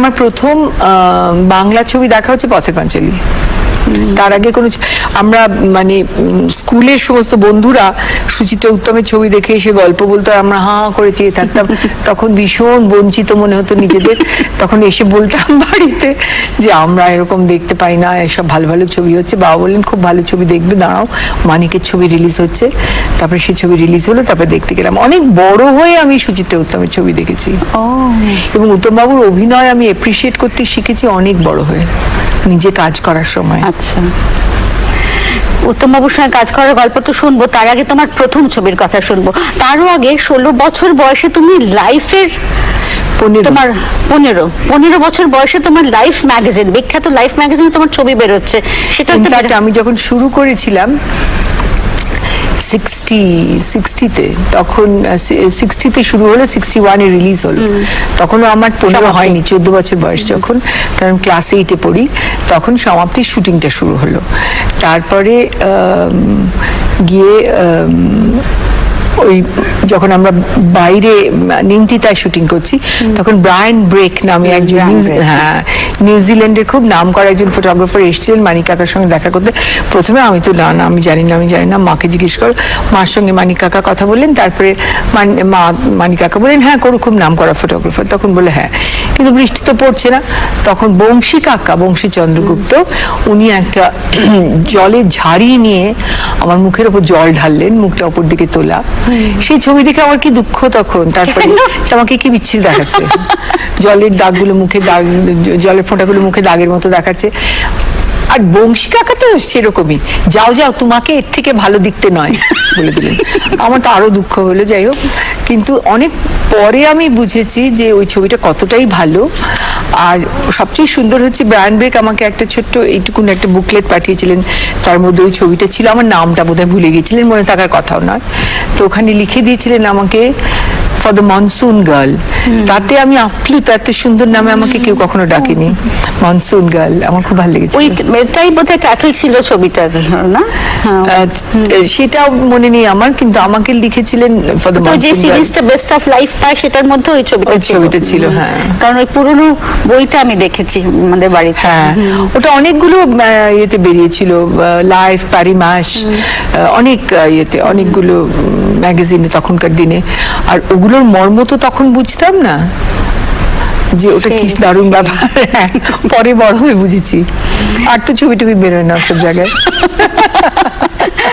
আমার প্রথম বাংলা ছবি দেখা হচ্ছে পথের পাঁচালী। তার আগে কোনো আমরা মানে স্কুলের সমস্ত বন্ধুরা সুচিত্রা উত্তমের ছবি দেখে এসে গল্প বলতো, আমরা হাঁ করে চেয়ে থাকতাম। তখন ভীষণ বঞ্চিত মনে হতো নিজেদের। তখন এসে বলতাম বাড়িতে যে আমরা এরকম দেখতে পাই না, এসব ভালো ভালো ছবি হচ্ছে। বাবা বললেন খুব ভালো ছবি দেখবে, দাঁড়াও মানিকের ছবি রিলিজ হচ্ছে। তারপরে সেই ছবি রিলিজ হলো, তারপরে দেখতে গেলাম। অনেক বড় হয়ে আমি সুচিত্রা উত্তমের ছবি দেখেছি এবং উত্তমবাবুর অভিনয় আমি এপ্রিসিয়েট করতে শিখেছি অনেক বড় হয়ে, নিজে কাজ করার সময়। আচ্ছা, উত্তমবাবুর সঙ্গে কাজ করার গল্প তো শুনবো, তার আগে তোমার প্রথম ছবির কথা শুনবো। তারও আগে 16 বছর বয়সে তুমি লাইফের তোমার 15 বছর বয়সে তোমার লাইফ ম্যাগাজিন, বিখ্যাত লাইফ ম্যাগাজিনে তোমার ছবি বেরোচ্ছে। সেটা আমি যখন শুরু করেছিলাম 60-তে, তখন 60-তে শুরু হলো, 61-এ রিলিজ হলো। তখনও আমার 15 হয়নি, 14 বছর বয়স যখন, কারণ ক্লাস 8-এ পড়ি। তখন সমাপ্তির শুটিংটা শুরু হলো। তারপরে গিয়ে ওই যখন আমরা বাইরে নিমতিতায় শুটিং করছি, তখন ব্রায়ান ব্রেক নামে একজন নিউজিল্যান্ডের খুব নাম করা একজন ফটোগ্রাফার এসেছিলেন মানিক কাকার সঙ্গে দেখা করতে। প্রথমে আমি তো না আমি জানি না, মাকে জিজ্ঞেস করো। মার সঙ্গে মানিক কাকা কথা বললেন। তারপরে মানিক কাকা বললেন হ্যাঁ করো, খুব নাম করা ফটোগ্রাফার। তখন বলে হ্যাঁ, কিন্তু বৃষ্টি তো পড়ছে না। তখন বংশী কাকা, বংশী চন্দ্রগুপ্ত, উনি একটা জলের ঝাড়ি নিয়ে আমার মুখের ওপর জল ঢাললেন, মুখটা ওপর দিকে তোলা। সেই ছবি দেখে আমার কি দুঃখ তখন। তারপরে আমাকে কি বিচ্ছিরি দেখাচ্ছে, জলের দাগগুলো মুখে দাগ, জলের ফোঁটাগুলো মুখে দাগের মতো দেখাচ্ছে। আর বংশী কাকা তো সেরকমই, যাও তোমাকে এর থেকে ভালো দিকতে নয় বলে দিলেন। আমার তো আরো দুঃখ হলো। যাই হোক, কিন্তু অনেক পরে আমি বুঝেছি যে ওই ছবিটা কতটাই ভালো। আর সবচেয়ে সুন্দর হচ্ছে ব্রায়ান ব্রেক আমাকে একটা ছোট্ট এইটুকুন একটা বুকলেট পাঠিয়েছিলেন, তার মধ্যে ওই ছবিটা ছিল। আমার নামটা বোধহয় ভুলে গেছিলেন, মনে থাকার কথাও নয়। তো ওখানে লিখে দিয়েছিলেন আমাকে ফর দ্য মনসুন গার্ল। তাতে আমি আপ্লুত, এত সুন্দর নামে আমাকে কেউ কখনো ডাকেনি, মনসুন গার্ল। আমার খুব ভালো লেগেছে। ওইটাই বোধহয় টাইটেল ছিল ছবিটার, না? সেটাও মনে নেই আমার, কিন্তু আমাকে লিখেছিলেন ফর দ্য মনসুন গার্ল। যে সিরিজটা বেস্ট অফ লাইফ পায় সেটার মধ্যে ওই ছবিটা ছিল। হ্যাঁ, কারণ ওই পুরনো বইটা আমি দেখেছি আমাদের বাড়িতে। হ্যাঁ, ওটা অনেকগুলো ইয়েতে বেরিয়েছিল, লাইফ, প্যারিমাস, অনেক ইয়েতে, অনেকগুলো ম্যাগাজিনে তখনকার দিনে। আর ওগুলোর মর্ম তো তখন বুঝতাম না যে ওটা কি দারুণ ব্যাপার। পরে বড় হয়ে বুঝেছি। আর তো ছবি টবি বেরোয় না সব জায়গায়।